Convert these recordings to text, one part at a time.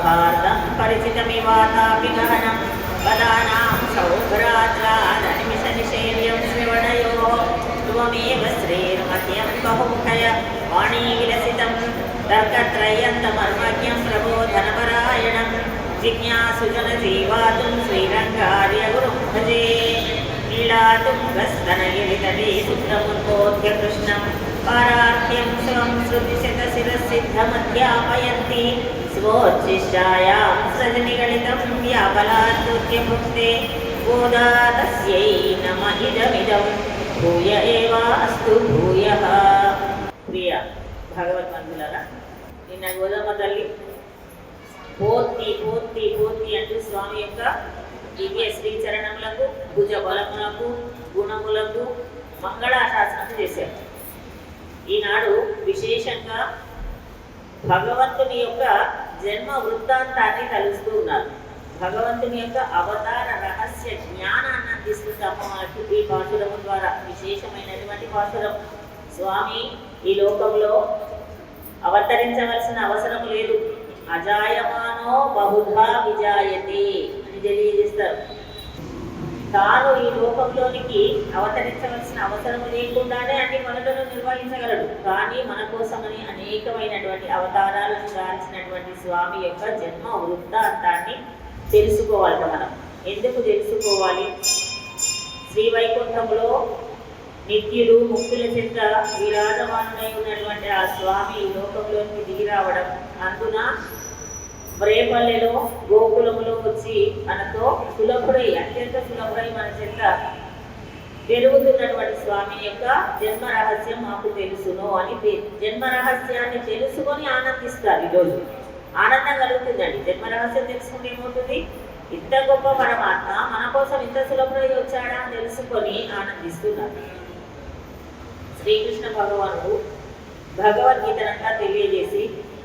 विवाहार्थं परिचितमिवातापि गहनं पदानां सौभ्रात्रादनिमिषनिषेव्यं श्रवणयोः त्वमेव श्रीर्मह्यं बहुमुखय वाणीविलसितं तर्कत्रयन्तमर्मज्ञं प्रबोधनपरायणं जिज्ञासुजनजीवातुं श्रीरङ्गार्यगुरुं भजे लीलातुङ्गस्तनगिरितटे सुन्दमुद्बोध्य कृष्णं पारार्थ्यं स्वं श्रुतिशतशिरसिद्धमध्यापयन्ति स्वोच्छिष्टायां सृजनिगलितं व्यापलाद्युत्य भुक्ते गोदा तस्यै नम इदमिदं भूय एवास्तु भूयः. ప్రియ భగవద్బంధులారా, నిన్న గోదమ్మ తల్లి పోతి పోతి పోతి అంటూ స్వామి యొక్క దివ్య శ్రీచరణములకు భుజ బలములకు గుణములకు మంగళాశాసనం చేశారు. ఈనాడు విశేషంగా భగవంతుని యొక్క జన్మ వృత్తాంతాన్ని కలుస్తూ ఉన్నారు. భగవంతుని యొక్క అవతార రహస్య జ్ఞానాన్ని అందిస్తుంది అమ్మవారికి ఈ పాశురము ద్వారా. విశేషమైనటువంటి పాశురం. స్వామి ఈ లోకంలో అవతరించవలసిన అవసరం లేదు. అజాయమానో బహుధా విజాయతే అని తెలియజేస్తారు. తాను ఈ లోకంలోనికి అవతరించవలసిన అవసరం లేకుండానే అన్ని పనులను నిర్వహించగలడు. కానీ మన కోసమని అనేకమైనటువంటి అవతారాలను దాల్చినటువంటి స్వామి యొక్క జన్మ వృత్తాంతాన్ని తెలుసుకోవాలి. మనం ఎందుకు తెలుసుకోవాలి? శ్రీవైకుంఠంలో నిత్యులు ముక్తుల చెంత విరాజమానమై ఉన్నటువంటి ఆ స్వామి ఈ లోకంలోకి దిగి రావడం, అందున రేపల్లెలో గోకులములో వచ్చి మనతో సులభుడై అత్యంత సులభుడై మన చెంత పెరుగుతున్నటువంటి స్వామి యొక్క జన్మ రహస్యం మాకు తెలుసును అని జన్మ రహస్యాన్ని తెలుసుకొని ఆనందిస్తారు. ఈరోజు ఆనందం కలుగుతుందండి. జన్మ రహస్యం తెలుసుకుంటే ఏమవుతుంది? ఇంత గొప్ప పరమాత్మ మన కోసం ఇంత సులభుడై వచ్చాడా అని తెలుసుకొని ఆనందిస్తున్నారు. శ్రీకృష్ణ భగవానుడు భగవద్గీతనంతా తెలియజేసి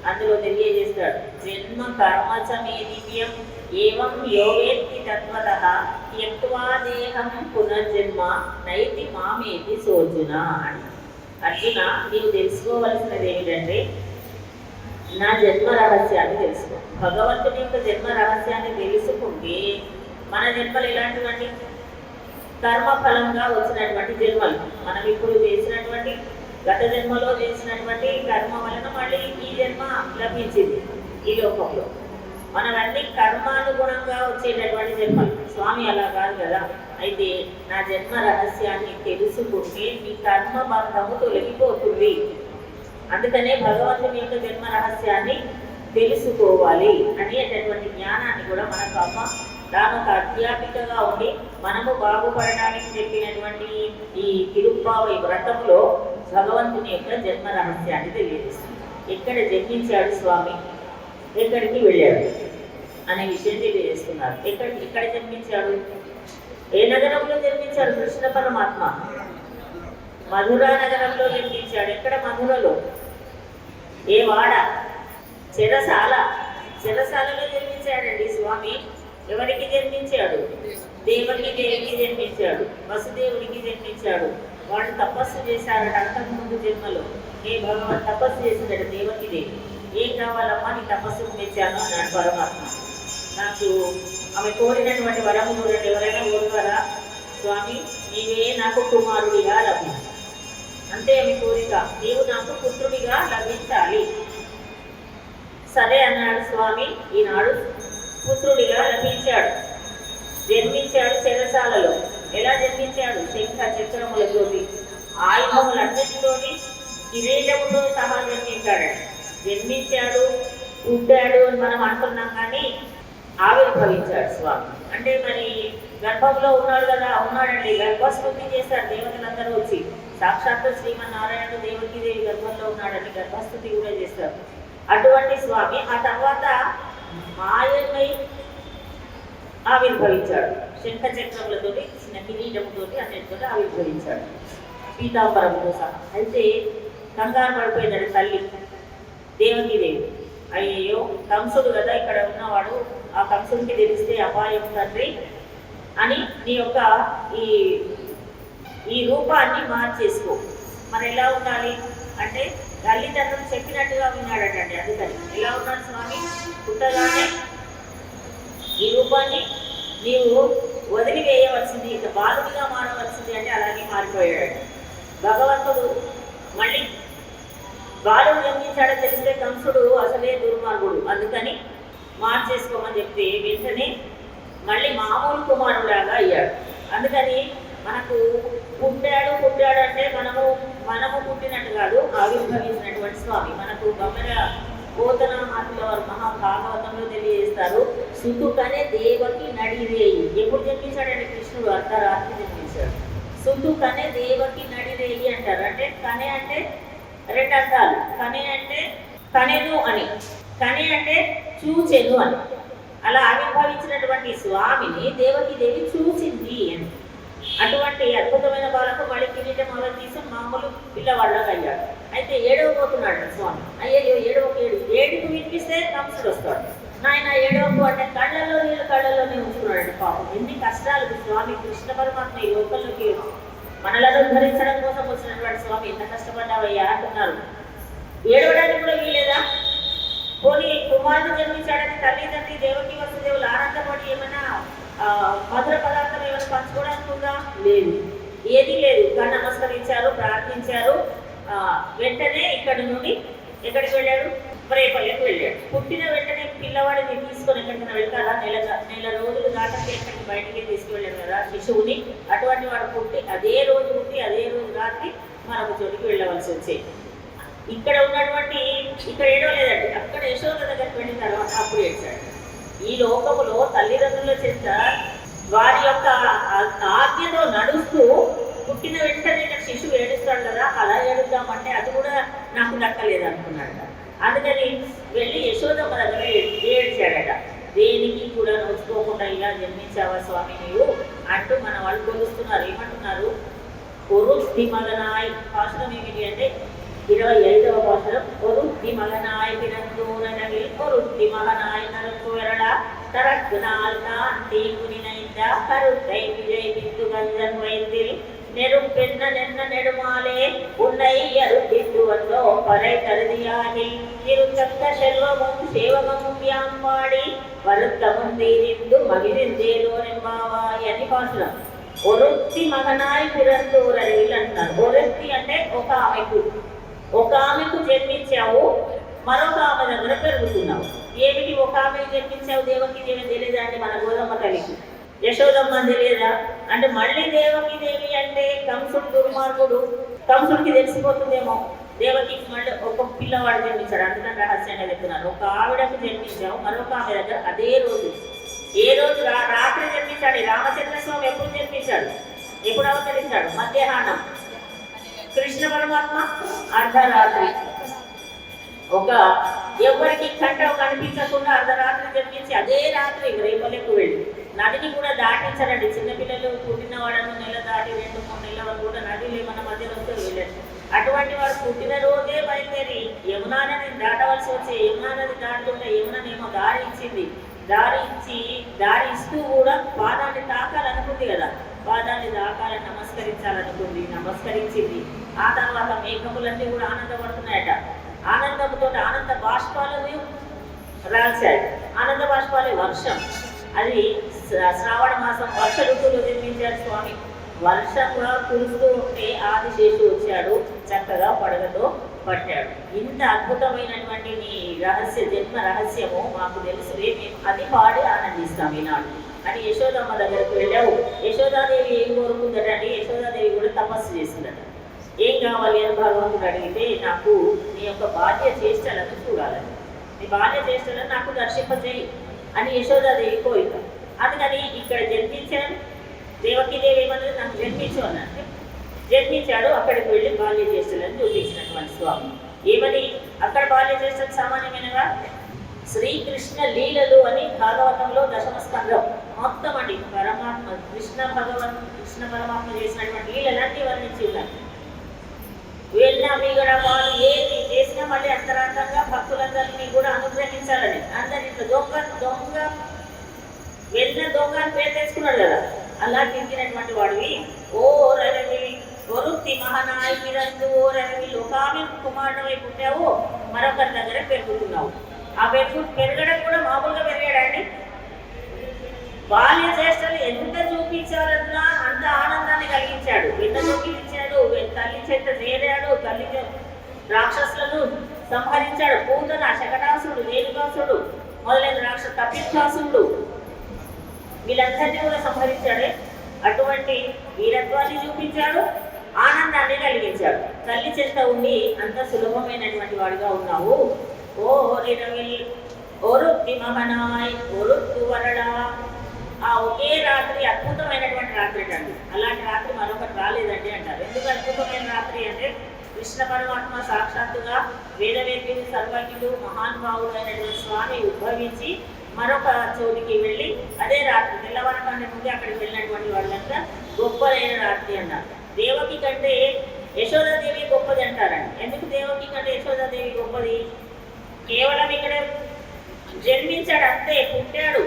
అందులో తెలియజేస్తాడు, జన్మ కర్మచమే దివ్యం ఏవం యోగేత్తి తత్వతః త్యక్త్వా దేహం పునర్జన్మ నైతి మామేతి సోర్జున అని. అర్జున, నీవు తెలుసుకోవలసినది ఏమిటంటే నా జన్మ రహస్యాన్ని తెలుసుకో. భగవంతుని యొక్క జన్మ రహస్యాన్ని తెలుసుకుంటే మన జన్మలు ఎలాంటివంటి? కర్మఫలంగా వచ్చినటువంటి జన్మలు. మనం ఇప్పుడు చేసినటువంటి గత జన్మలో చేసినటువంటి కర్మ వలన మళ్ళీ ఈ జన్మ లభించింది ఈ లోకంలో. మనవన్నీ కర్మానుగుణంగా వచ్చేటటువంటి జన్మలు. స్వామి అలా కాదు కదా. అయితే నా జన్మ రహస్యాన్ని తెలుసుకుంటే మీ కర్మ బంధము తొలగిపోతుంది. అందుకనే భగవంతుని యొక్క జన్మ రహస్యాన్ని తెలుసుకోవాలి అనేటటువంటి జ్ఞానాన్ని కూడా మనకు అమ్మ తాను ఒక అధ్యాపికగా ఉండి మనము బాగుపడడానికి చెప్పినటువంటి ఈ తిరుప్పావై వ్రతంలో భగవంతుని యొక్క జన్మ రహస్యాన్ని తెలియజేస్తుంది. ఎక్కడ జన్మించాడు స్వామి, ఎక్కడికి వెళ్ళాడు అనే విషయం తెలియజేస్తున్నారు. ఎక్కడ జన్మించాడు? ఏ నగరంలో జన్మించాడు? కృష్ణ పరమాత్మ మధురా నగరంలో జన్మించాడు. ఎక్కడ? మధురలో. ఏ వాడ? చెరసాలలో జన్మించాడండి స్వామి. ఎవరికి జన్మించాడు? దేవకి దేవికి జన్మించాడు. వసుదేవుడికి జన్మించాడు. వాడు తపస్సు చేశాడట అంతకుముందు జన్మలో. ఏ భగవాన్ తపస్సు చేసిందట దేవకి దేవి. ఏం కావాలమ్మా, నీ తపస్సుకు మెచ్చాను అన్నాడు పరమాత్మ. నాకు ఆమె కోరినటువంటి వరము కోరండి. ఎవరైనా కోరుతారా? స్వామి నీవే నాకు కుమారుడిగా లభించు. అంతే ఆమె కోరిక. నీవు నాకు పుత్రుడిగా లభించాలి. సరే అన్నాడు స్వామి. ఈనాడు పుత్రుడిగా లభించాడు. జన్మించాడు చెరసాలలో. ఎలా జన్మించాడు? శంఖ చక్రములతోటి, ఆయుధములన్నిటితోటి, కిరీటముతో సహా జన్మించాడు. జన్మించాడు, పుట్టాడు అని మనం అంటున్నాం, కానీ ఆవిర్భవించాడు స్వామి. అంటే మరి గర్భంలో ఉన్నాడు కదా. ఉన్నాడండి. గర్భస్థుతి చేశారు దేవతలందరూ వచ్చి. సాక్షాత్తు శ్రీమన్నారాయణుడు దేవకి దేవి గర్భంలో ఉన్నాడండి. గర్భస్థుతి కూడా చేస్తారు. అటువంటి స్వామి ఆ తర్వాత మాయమై ఆవిర్భవించాడు. శంఖ చక్రములతోటి, చిన్న కిరీటముతోటి అన్నిటితో ఆవిర్భవించాడు, పీతాంబరంతో సహా. అయితే కంగారు పడిపోయిందండి తల్లి దేవకి దేవి. అయ్యో కంసుడు కదా ఇక్కడ ఉన్నవాడు, ఆ కంసుడికి తెలిస్తే అపాయం తండ్రి అని నీ యొక్క ఈ రూపాన్ని మార్చేసుకో. మరి ఎలా ఉండాలి? అంటే తల్లిదండ్రులు చెప్పినట్టుగా విన్నాడటండి. అందుకని ఎలా ఉన్నాడు స్వామి, పుట్టగానే ఈ రూపాన్ని నీవు వదిలివేయవలసింది, ఇక బాలుడిగా మారవలసింది అంటే అలాగే మారిపోయాడు. భగవంతుడు మళ్ళీ బాలుడు జన్మించాడని తెలిస్తే కంసుడు అసలే దుర్మార్గుడు, అందుకని మార్చేసుకోమని చెప్తే వెంటనే మళ్ళీ మామూలు కుమారులాగా అయ్యాడు. అందుకని మనకు పుట్టాడు అంటే మనము పుట్టినట్టు కాదు, ఆవిర్భవించినటువంటి స్వామి. మనకు గమన పోతన మాటల వారు మహాభాగవతంలో తెలియజేస్తారు, సుతుకనే దేవకి నడిరేయి. ఎప్పుడు జన్మించాడంటే కృష్ణుడు అర్ధరాత్రి జన్మించాడు. సుతుకనే దేవకి నడిరేయి అంటారు. అంటే కనే అంటే రెండు అర్థాలు. కనే అంటే కనెను అని, కనే అంటే చూచెను అని. అలా ఆవిర్భవించినటువంటి స్వామిని దేవకి దేవి చూసింది అని. అటువంటి అద్భుతమైన బాలకు మళ్ళీ కిరీటం మొదలు తీసి మామూలు పిల్లవాళ్ళగా అయ్యాడు. అయితే ఏడవబోతున్నాడు స్వామి. అయ్యో ఏడుపు వినిపిస్తే కంసుడు వస్తాడు. నాయన ఏడవకు అంటే కళ్ళల్లోనే ఉంచుకున్నాడు. పాపం ఎన్ని కష్టాలు స్వామి కృష్ణ పరమాత్మ ఈ లోకంలోకి మనలను ధరించడం కోసం వచ్చినటువంటి స్వామి ఎంత కష్టపడ్డావయ్యా అంటున్నారు. ఏడవడానికి కూడా వీలేదా? పోనీ కుమారుడు జన్మించాడని తల్లిదండ్రి దేవకి వసుదేవులు ఆనందపడి ఏమైనా మధుర పదార్థం ఏమైనా పంచుకోవడానికి ఉందా? లేదు, ఏది లేదు. కానీ నమస్కరించారు, ప్రార్థించారు. వెంటనే ఇక్కడి నుండి ఎక్కడికి వెళ్ళాడు? రేపల్లెకి వెళ్ళాడు. పుట్టిన వెంటనే పిల్లవాడిని తీసుకొని ఎక్కడికైనా వెళ్తారా? నెల రోజులు దాటకి ఎక్కడికి బయటికి తీసుకువెళ్ళాడు కదా శిశువుని. అటువంటి వాడు పుట్టి అదే రోజు రాత్రి మరొక చోటికి వెళ్ళవలసి వచ్చేది. ఇక్కడ ఉన్నటువంటి ఇక్కడ ఏడవలేదండి, అక్కడ యశోద దగ్గరికి వెళ్ళిన తర్వాత అప్పుడు ఏడ్చాడు. ఈ లోకములో తల్లిదండ్రుల చేత వారి యొక్క ఆజ్ఞతో నడుస్తూ పుట్టిన వెంటనే శిశువు ఏడుస్తాడు కదా, అలా ఏడుద్దామంటే అది కూడా నాకు దక్కలేదు అనుకున్నాడు. అందుకని వెళ్ళి యశోదమ్మ దగ్గర ఏడ్చాడట. దేనికి కూడా నోచుకోకుండా ఇలా జన్మించావా స్వామి నీవు అంటూ మన వాళ్ళు కొలుస్తున్నారు. ఏమంటున్నారు? ఒరుస్తి మగనాయ్. భాషణం ఏమిటి అంటే 25వ భాషలో ఒరుస్తి మగనాయ్ పిరందూరనవి ఒరుస్తి మగనాయ్ నరకు ఎరడ తరగ్నాల్ కాంతి మునినైంద కరుత్తై విజయ్ బిందు గంజన్ వైద్యులు நெருப்பென்ன நென்ன நெடுமாலே உன்னை அருத்திட்டுவந்தோ பறை கருதியாகி இருத்தக்க செல்வமும் சேவகமும் யாம்பாடி வருத்தமும் தீரிந்து மகிழ்ந்தேலோர் என்பாவாய் అని భాషలం. ఒరుత్తి మగనాయ్ పిరందూరనిల్ అంటారు. ఒరుత్తి అంటే ఒక ఆమెకు జన్మించావు, మరొక ఆమె దగ్గర పెరుగుతున్నావు. ఏమిటి ఒక ఆమెకు జన్మించావు? దేవకి దేవి తెలియదా అంటే మన గోదమ్మ తల్లికి, యశోదమ్మ తెలియదా అంటే మళ్ళీ దేవకి దేవి అంటే కంసుడు దుర్మార్గుడు, కంసుడికి తెలిసిపోతుందేమో. దేవకి మళ్ళీ ఒక పిల్లవాడు జన్మించాడు, అందుకని రహస్యంగా చెప్తున్నారు. ఒక ఆవిడకు జన్మించావు, మరొక ఆమె దగ్గర అదే రోజు రాత్రి జన్మించాడు. రామచంద్ర స్వామి ఎప్పుడు జన్మించాడు? ఎప్పుడు అవతరించాడు? మధ్యాహ్నం. కృష్ణ పరమాత్మ అర్ధరాత్రి. ఎవరికి కంటం కనిపించకుండా అర్ధరాత్రి జన్మించి అదే రాత్రి రేపల్లెకు వెళ్ళి నదిని కూడా దాటించారండి. చిన్నపిల్లలు పుట్టిన వాళ్ళను నెల దాటి 2-3 నెలల వరకు కూడా నదిలో ఏమన్నా మధ్యలో వస్తే వెళ్ళారు. అటువంటి వాడు పుట్టిన రోజే బయలుదేరి యమునా నదిని దాటవలసి వచ్చి యమునా నది దాటుతుంటే యముననేమో దారి ఇచ్చింది. దారి ఇస్తూ కూడా పాదాన్ని తాకాలనుకుంది కదా, పాదాన్ని తాకాలని నమస్కరించింది. ఆ తర్వాత మేఘములన్నీ కూడా ఆనందపడుతున్నాయట. ఆనందంతో ఆనంద బాష్పాలను రాల్చాడు. ఆనంద బాష్పాలే వర్షం. అది శ్రావణ మాసం వర్ష ఋతువులో జన్మించాడు స్వామి. వర్షంగా కురుస్తూ ఉంటే ఆదిశేషు వచ్చాడు, చక్కగా పడగతో పట్టాడు. ఇంత అద్భుతమైనటువంటి నీ జన్మ రహస్యము మాకు తెలుసులే, మేము అది పాడి ఆనందిస్తాం ఈనాడు అని యశోదమ్మ దగ్గరకు వెళ్ళావు. యశోదాదేవి ఏం కోరుకుందటండి? యశోదాదేవి కూడా తపస్సు చేసిందట. ఏం కావాలి అని భగవంతుడు అడిగితే, నాకు నీ యొక్క బాల్య చేష్టలను చూడాలని, నీ బాల్య చేష్టలను నాకు దర్శింపజేయి అని యశోదాదేవి కోరిక. అందుకని ఇక్కడ జన్మించాను. దేవకీదేవి ఏమన్నది? నాకు జన్మించు అన్నట్టు జన్మించాడు. అక్కడికి వెళ్ళి బాల్య చేష్టలను చూపించినటువంటి స్వామి. ఏమని అక్కడ బాల్య చేష్టలు సామాన్యమైనగా శ్రీకృష్ణ లీలలు అని భాగవతంలో 10వ స్కంధం మొత్తం అండి కృష్ణ పరమాత్మ చేసినటువంటి లీలలన్నీ వర్ణించి ఉన్నాయి. వెళ్ళిన మీగడ వాళ్ళు ఏది చేసినా మళ్ళీ అంతరాంతంగా భక్తులందరినీ కూడా అనుగ్రహించాలని, అందరి దొంగ వెళ్ళిన దొంగ అని పేరు తెచ్చుకున్నాడు కదా, అలా తిరిగినటువంటి వాడివి. ఓ రవి ఒరుక్తి మహానాయి మిరందు ఓరవి లోకామి కుమారుడవై పుట్టావు, మరొకరి దగ్గర పెరుగుతున్నావు. ఆ పెరగడం కూడా మామూలుగా పెరిగాడండి. బాల్య చేష్టలు ఎంత చూపించాలన్నా అంత ఆనందాన్ని కలిగించాడు. ఎంత చూపించాడు, తల్లి చేత చేరాడు, తల్లి రాక్షసులను సంహరించాడు. పూతన, శకటాసుడు, రేణుకాసుడు మొదలైన రాక్షస కపిత్వాసుడు వీళ్ళందరినీ కూడా సంహరించాడే. అటువంటి వీరత్వాన్ని చూపించాడు, ఆనందాన్ని కలిగించాడు. తల్లి చెంత ఉండి అంత సులభమైనటువంటి వాడిగా ఉన్నావు. ఓ నిరవిల్ ఒరుత్తి మహనాయ్ ఒరుత్తు వరడా. ఆ ఒకే రాత్రి అద్భుతమైనటువంటి రాత్రి అండి. అలాంటి రాత్రి మరొకటి రాలేదండి అంటారు. ఎందుకు అద్భుతమైన రాత్రి అంటే కృష్ణ పరమాత్మ సాక్షాత్తుగా వేదవేద్యుడు, సర్వజ్ఞుడు, మహానుభావుడు అయినటువంటి స్వామి ఉద్భవించి మరొక చోటికి వెళ్ళి అదే రాత్రి తెల్లవారకంటే ముందే అక్కడికి వెళ్ళినటువంటి వాళ్ళంతా గొప్పదైన రాత్రి అన్నారు. దేవకి కంటే యశోదాదేవి గొప్పది అంటారండి. ఎందుకు దేవకి కంటే యశోదాదేవి గొప్పది? కేవలం ఇక్కడ జన్మించాడు అంతే, పుట్టాడు,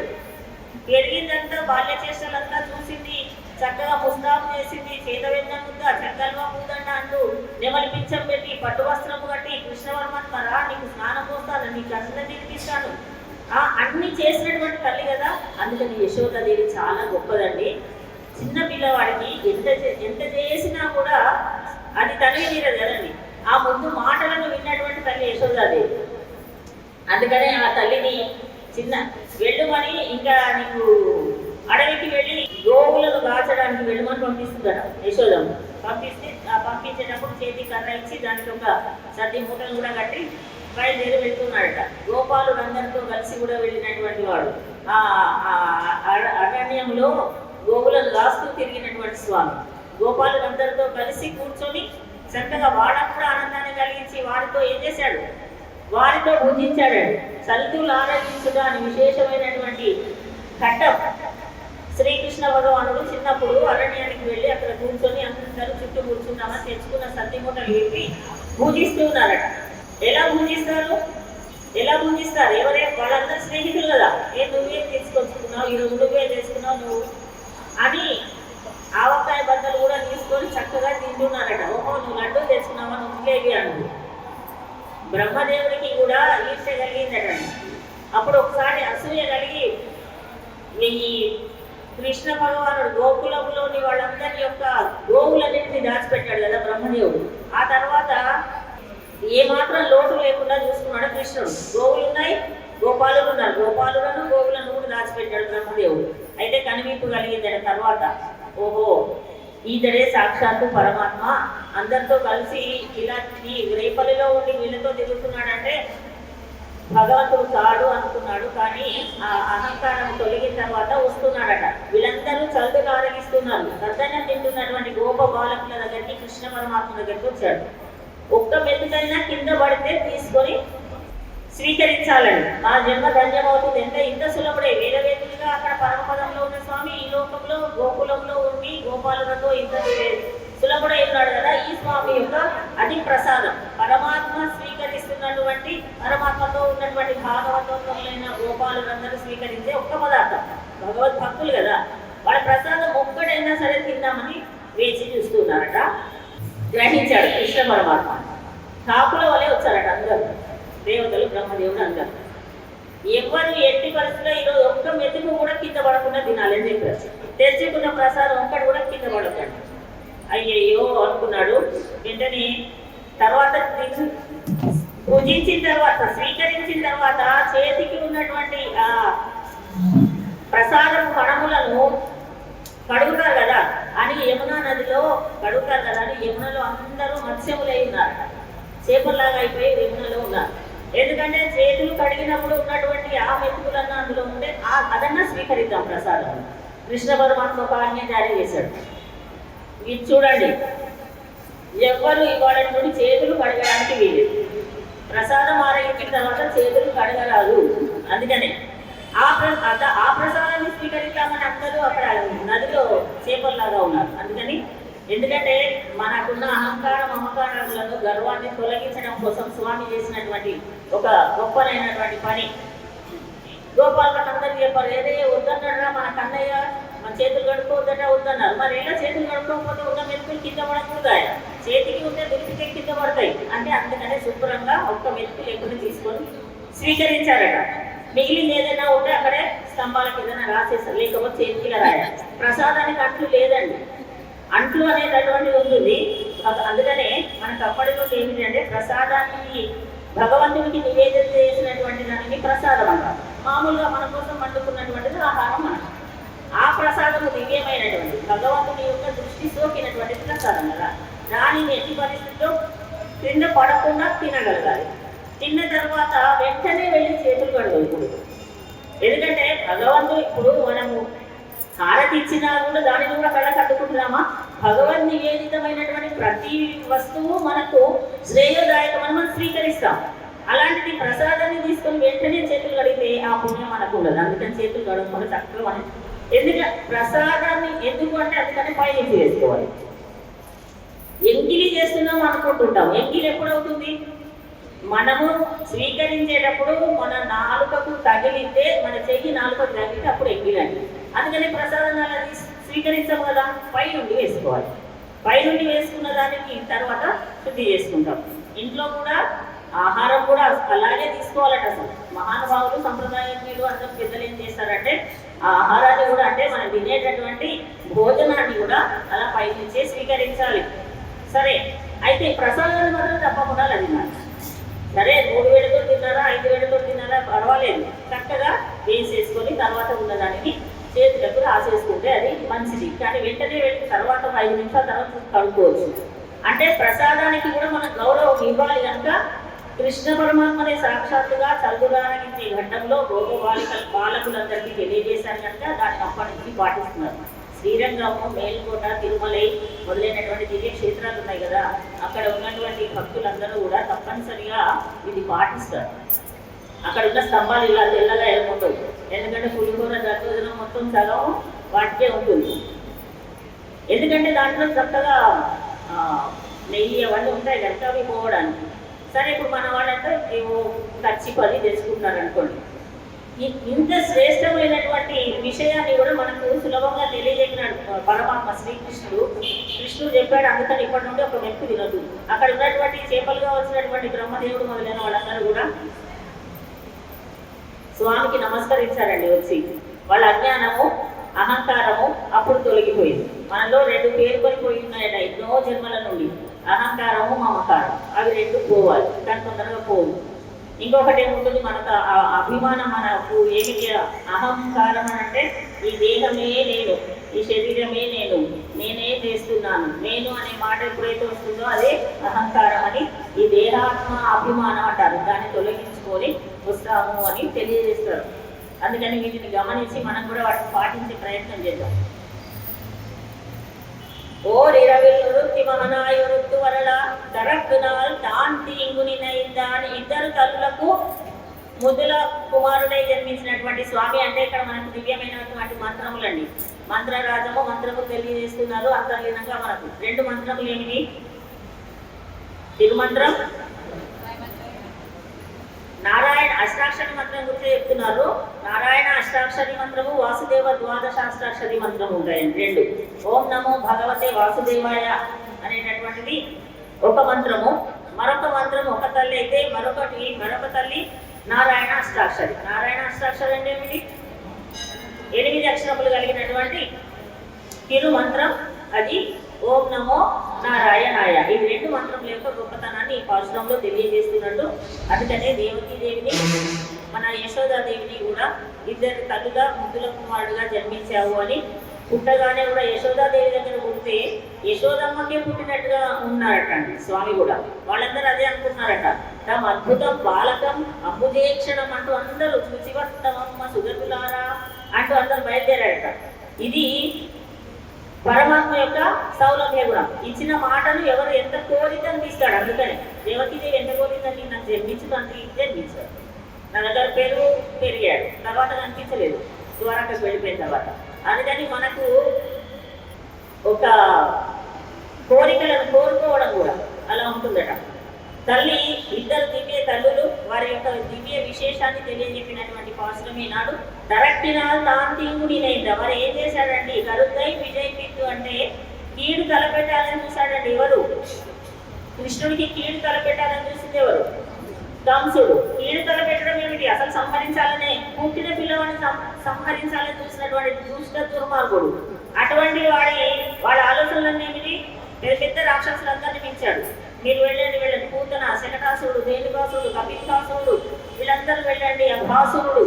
పెరిగిందంతా బాల్య చేష్టలంతా చూసింది, చక్కగా ముస్తాబు చేసింది, చేత వెన్న ముద్ద, చక్కల్వా పూదండ అంటూ నెమలి పిచ్చం పెట్టి పట్టు వస్త్రము కట్టి కృష్ణ పరమాత్మ రా నీకు స్నానం పోస్తాను, నీకు అందరినీ తినిపిస్తాను అన్ని చేసినటువంటి తల్లి కదా. అందుకని యశోదాదేవి చాలా గొప్పదండి. చిన్న పిల్లవాడికి ఎంత చేసినా కూడా అది తల్లి తీరదు కదండి. ఆ ముందు మాటలను విన్నటువంటి తల్లి యశోదాదేవి. అందుకనే ఆ తల్లిని చిన్న వెళ్ళమని, ఇంకా నీకు అడవికి వెళ్ళి గోవులను దాచడానికి వెళ్ళమని పంపిస్తుందట యశోదమ్మ. పంపించేటప్పుడు చేతి కర్ర ఇచ్చి దానికి ఒక సద్ది మూటలు కూడా కట్టి బయలుదేరి వెళ్తున్నాడట. గోపాలుడందరితో కలిసి కూడా వెళ్ళినటువంటి వాడు. ఆ అరణ్యంలో గోవులను రాస్తూ తిరిగినటువంటి స్వామి గోపాలులందరితో కలిసి కూర్చొని చక్కగా వాళ్ళకు కూడా ఆనందాన్ని కలిగించి వారితో ఏం చేశాడు, వారితో భుజించాడండి. సల్తులు ఆరాధించుట అని విశేషమైనటువంటి ఘట్టం. శ్రీకృష్ణ భగవానుడు చిన్నప్పుడు అరణ్యానికి వెళ్ళి అక్కడ కూర్చొని అందరూ చుట్టూ కూర్చున్నామని తెచ్చుకున్న సద్ది మూటలు వేపి పూజిస్తూ ఉన్నారట. ఎలా పూజిస్తారు? వాళ్ళందరూ స్నేహితులు కదా. నువ్వేం తీసుకొచ్చుకున్నావు, ఈరోజు నువ్వే చేసుకున్నావు నువ్వు అని ఆవకాయ బద్దలు కూడా తీసుకొని చక్కగా తింటున్నారట. ఓహో నువ్వు లడ్డూ తెచ్చుకున్నావా, నువ్వులేవి అను. బ్రహ్మదేవుడికి కూడా ఈర్ష కలిగిందట. అప్పుడు ఒకసారి అసూయ కలిగి ఈ కృష్ణ భగవానుడు గోకులంలోని వాళ్ళందరి యొక్క గోవులన్నింటినీ దాచిపెట్టాడు కదా బ్రహ్మదేవుడు. ఆ తర్వాత ఏమాత్రం లోటు లేకుండా చూసుకున్నాడు కృష్ణుడు. గోవులు ఉన్నాయి, గోపాలులు ఉన్నారు, గోపాలులను గోవులను కూడా దాచిపెట్టాడు బ్రహ్మదేవుడు. అయితే కనివింపు కలిగిందట తర్వాత, ఓహో ఈతడే సాక్షాత్తు పరమాత్మ అందరితో కలిసి ఇలా ఈ రేపల్లిలో ఉండి వీళ్ళతో తిరుగుతున్నాడంటే భగవంతుడు కాడు అనుకున్నాడు. కానీ ఆ అహంకారం తొలగిన తర్వాత వస్తున్నాడట. వీళ్ళందరూ చల్లుగా ఆరగిస్తున్నారు. సద్దన్నం తింటున్నటువంటి గోప బాలకుల దగ్గరికి కృష్ణ పరమాత్మ దగ్గరికి వచ్చాడు. ఒక్క మెతుకైనా కింద పడితే తీసుకొని స్వీకరించాలని, మా జన్మ ధన్యమవుతుంది. ఇంత సులభుడే వేదవేదులుగా అక్కడ పరమపదంలో ఉన్న స్వామి ఈ లోకంలో గోకులంలో ఉండి గోపాలులతో ఇంత సులభుడై ఉన్నాడు కదా. ఈ స్వామి యొక్క అతి ప్రసాదం పరమాత్మ స్వీకరిస్తున్నటువంటి, పరమాత్మతో ఉన్నటువంటి భాగవతంలోనైన గోపాలులందరూ స్వీకరించే ఒక్క పదార్థం. భగవద్భక్తులు కదా, వాళ్ళ ప్రసాదం ఒక్కడైనా సరే తిందామని వేచి చూస్తున్నారట. గ్రహించాడు కృష్ణ పరమాత్మ. కాపుల వలె వచ్చారట అందరూ, దేవతలు, బ్రహ్మదేవుడు అందరూ. ఎవరు ఎట్టి పరిస్థితుల్లో ఈరోజు ఒక్క మెతుకు కూడా కింద పడకుండా తినాలని చెప్పారు. తెచ్చుకున్న ప్రసాదం ఒక్కటి కూడా కింద పడకండి. అయ్యయ్యో అనుకున్నాడు. వెంటనే తర్వాత పూజించిన తర్వాత, స్వీకరించిన తర్వాత చేతికి ఉన్నటువంటి ఆ ప్రసాదం కణములను కడుగుతారు కదా అని యమునా నదిలో కడుగుతారు కదా అని యమునలో అందరూ మత్స్యములై ఉన్నారు. చేపల్లాగా అయిపోయి యమునలో ఉన్నారు. ఎందుకంటే చేతులు కడిగినప్పుడు ఉన్నటువంటి ఆ మెతుకులన్నా అందులో ఉంటే అదన్నా స్వీకరిద్దాం ప్రసాదం. కృష్ణ పరమాత్మ ఒక ఆజ్ఞ జారీ చేశాడు. ఇది చూడండి, ఎవ్వరు ఇవాళ నుండి చేతులు కడగడానికి వీలు. ప్రసాదం ఆరగించిన తర్వాత చేతులు కడగరాదు. అందుకనే ఆ ప్రసాదాన్ని స్వీకరిద్దామని అందరూ అక్కడ నదిలో చేపల్లాగా ఉన్నారు. అందుకని ఎందుకంటే మనకున్న అహంకారం మమకారాలను గర్వాన్ని తొలగించడం కోసం స్వామి చేసినటువంటి ఒక గొప్పనైనటువంటి పని. గోపాలకు అందరూ చెప్పారు, ఏదే వద్దన్నాడా మన కన్నయ్య, మన చేతులు కడుక్కోవద్దట వద్దన్నారు. మరి ఎలా చేతులు కడుక్కోకపోతే ఉన్న మెతుకులు కింద పడకూడదా? చేతికి ఉంటే దులిపితే కింద పడతాయి అంటే అందుకనే శుభ్రంగా ఒక్క మెతుకు లేకుండా తీసుకొని స్వీకరించారట. మిగిలింది ఏదైనా ఉంటే అక్కడే స్తంభాలకు ఏదైనా రాసేస్తారు, లేకపోతే చేతికి రాయాలి. ప్రసాదానికి అంట్లు లేదండి, అంట్లు అనేటటువంటిది ఉంటుంది. అందుకనే మనకు అప్పటి నుండి ఏమిటంటే ప్రసాదానికి భగవంతుడికి నివేదన చేసినటువంటి దానికి ప్రసాదం అంటారు. మామూలుగా మన కోసం వండుకున్నటువంటిది ఆహారం అంటారు. ఆ ప్రసాదము దివ్యమైనటువంటి భగవంతుని యొక్క దృష్టి సోకినటువంటి ప్రసాదం కదా. దానిని ఎట్టి పరిస్థితుల్లో కింద పడకుండా తినగలగాలి. తిన్న తర్వాత వెంటనే వెళ్ళి చేతులు కడగకూడదు. ఎందుకంటే భగవంతుడు ఇప్పుడు మనము హారతి ఇచ్చినా కూడా దానిని కూడా కళ్ళ కట్టుకుంటున్నామా? భగవద్ నివేదితమైనటువంటి ప్రతి వస్తువు మనకు శ్రేయోదాయకమని మనం స్వీకరిస్తాం. అలాంటిది ప్రసాదాన్ని తీసుకొని వెంటనే చేతులు కడిగితే ఆ పుణ్యం మనకు ఉండదు. అందుకని చేతులు కడుక్కొని చక్కగా మనం ఎందుకంటే ప్రసాదాన్ని ఎందుకు అంటే అందుకని పైనుంచి వేసుకోవాలి. ఎంగిలి చేస్తున్నాం అనుకుంటుంటాం. ఎంగిలి ఎప్పుడవుతుంది? మనము స్వీకరించేటప్పుడు మన నాలుకకు తగిలితే, మన చెయ్యి నాలుకకు తగిలితే అప్పుడు ఎంగిలండి. అందుకని ప్రసాదం అలా స్వీకరించాము కదా, పైనుండి వేసుకోవాలి. పైనుండి వేసుకున్న దానికి తర్వాత శుద్ధి చేసుకుంటాం. ఇంట్లో కూడా ఆహారం కూడా అలాగే తీసుకోవాలట. అసలు మహానుభావులు సంప్రదాయజ్ఞులు అందరూ పెద్దలు ఏం చేస్తారంటే ఆ ఆహారాన్ని కూడా అంటే మనం తినేటటువంటి భోజనాన్ని కూడా అలా పైనుంచే స్వీకరించాలి. సరే, అయితే ప్రసాదాన్ని మాత్రం తప్పకుండా తినాలి. సరే 3 వేళతో తిన్నారా 5 వేళతో తిన్నారా పర్వాలేదు, చక్కగా వేసేసుకొని తర్వాత ఉన్నదానికి చేతులకు రాసేసుకుంటే అది మంచిది. కానీ వెంటనే వెళ్ళిన తర్వాత 5 నిమిషాల తర్వాత కడుక్కోవచ్చు. అంటే ప్రసాదానికి కూడా మనం గౌరవం ఇవ్వాలి కనుక కృష్ణ పరమాత్మనే సాక్షాత్తుగా చల్లురానికి ఘట్టంలో బాలకులందరికీ తెలియజేశారు కనుక దాన్ని అప్పటి నుంచి పాటిస్తున్నారు. శ్రీరంగము, మేల్కోట, తిరుమలై మొదలైనటువంటి దివ్య క్షేత్రాలు ఉన్నాయి కదా, అక్కడ ఉన్నటువంటి భక్తులందరూ కూడా తప్పనిసరిగా ఇది పాటిస్తారు. అక్కడ ఉన్న స్తంభాలు ఇలా తెల్లగా ఏర్పడవు. ఎందుకంటే పులిహోర దర్శనం మొత్తం సగం వాటికే ఉంటుంది. ఎందుకంటే దాంట్లో చక్కగా నెయ్యి అవన్నీ ఉంటాయి కనుక అవి పోవడానికి. సరే, ఇప్పుడు మన వాళ్ళంటే ఏవో ఖర్చు 10 తెచ్చుకుంటున్నారు అనుకోండి. ఇంత శ్రేష్టమైనటువంటి విషయాన్ని కూడా మనకు సులభంగా తెలియజేసినాడు పరమాత్మ కృష్ణుడు చెప్పాడు. అందుకని ఇప్పటి నుండి ఒక వ్యక్తి తినదు. అక్కడ ఉన్నటువంటి చేపలుగా వచ్చినటువంటి బ్రహ్మదేవుడు మొదలైన వాళ్ళందరూ కూడా స్వామికి నమస్కరించారండి. వచ్చి వాళ్ళ అజ్ఞానము, అహంకారము అప్పుడు తొలగిపోయింది. మనలో 2 పేరుకొని ఉన్నాయట ఎన్నో జన్మల నుండి, అహంకారము, మమకారం. అవి 2 పోవాలి, కానీ తొందరగా పోవు. ఇంకొకటి ఏముంటుంది, మనకు అభిమానం. మనకు ఏమిటి అహంకారం అంటే ఈ దేహమే నేను, ఈ శరీరమే నేను, నేనే చేస్తున్నాను, నేను అనే మాట ఎప్పుడైతే వస్తుందో అదే అహంకారం అని ఈ దేహాత్మ అభిమానం అంటారు. దాన్ని తొలగించుకొని వస్తాము అని తెలియజేస్తారు. అందుకని వీటిని గమనించి మనం కూడా వాటిని పాటించే ప్రయత్నం చేద్దాం. ஓர் இரவில் ஒருத்தி மகனாய் ஒருத்து வரலா தரப்பினால் தான் తీంగునినైందాని ఇద్దరు తల్లులకు ముద్దుల కుమారుడై జన్మించినటువంటి స్వామి. అంటే ఇక్కడ మనకు దివ్యమైనటువంటి మంత్రములండి. మంత్రరాజము మంత్రము తెలియజేస్తున్నారు అంతర్లీనంగా. మనకు 2 మంత్రములు ఏమిటి? తిరుమంత్రం, నారాయణ అష్టాక్షరి మంత్రం గురించి చెప్తున్నారు. నారాయణ అష్టాక్షరి మంత్రము, వాసుదేవ ద్వాదశాష్టాక్షరి మంత్రము ఉంటాయండి 2. ఓం నమో భగవతే వాసుదేవాయ అనేటటువంటిది ఒక మంత్రము. మరొక మంత్రం ఒక తల్లి అయితే మరొక తల్లి నారాయణ అష్టాక్షరి. నారాయణ అష్టాక్షరి అంటే ఏమిటి? 8 అక్షరములు కలిగినటువంటి తిరు మంత్రం. అది ఓం నమో నారాయణాయ. ఈ 2 మంత్రముల యొక్క గొప్పతనాన్ని ఈ పాశురంలో తెలియజేస్తున్నట్టు. అందుకనే దేవిని మన యశోదాదేవిని కూడా 2 తల్లుగా ముద్దుల కుమారుడుగా జన్మించావు అని పుట్టగానే కూడా యశోదాదేవి దగ్గర పుడితే యశోదమ్మకే పుట్టినట్టుగా ఉన్నారట అండి స్వామి కూడా. వాళ్ళందరూ అదే అనుకున్నారట. తమ అద్భుతం బాలకం అంబుజేక్షణం అంటూ అందరూ శుచివర్తమమ్మ సుగతులారా అంటూ అందరూ బయలుదేరారట. ఇది పరమాత్మ యొక్క సౌలభ్య గుణం. ఇచ్చిన మాటను ఎవరు ఎంత కోరికని ఇస్తాడు. అందుకని దేవకీదేవి ఎంత కోరిందని నాకు జన్మించుదంటే జన్మించాడు. నా దగ్గర పెరిగాడు, తర్వాత కనిపించలేదు ద్వారకకు వెళ్ళిపోయిన తర్వాత. అందుకని మనకు ఒక కోరికలను కోరుకోవడం కూడా అలా ఉంటుందట. తల్లి 2 దివ్య తల్లులు వారి యొక్క దివ్య విశేషాన్ని తెలియజెప్పినటువంటి పాశ్రమే నాడు తరక్కినాల్ తాంతింగునినైంద. మరి ఏం చేశాడండి? కరుద్దై విజయ్ పిత్తు అంటే కీడు తలపెట్టాలని చూశాడండి. ఎవరు? కృష్ణుడికి కీడు తలపెట్టాలని చూసింది ఎవరు? కంసుడు. కీడు తలపెట్టడం ఏమిటి? అసలు సంహరించాలనే, పుట్టిన పిల్లవాడిని సంహరించాలని చూసినటువంటి దుష్ట దుర్మార్గుడు. అటువంటి వాడి ఆలోచనలన్నీ ఏమిటి? పెద్ద పెద్ద రాక్షసులందరినీ మించాడు. మీరు వెళ్ళండి, పూతన, శకటాసురుడు, ధేనుకాసురుడు, కపికాసురుడు, వీళ్ళందరూ వెళ్ళండి, భాసురుడు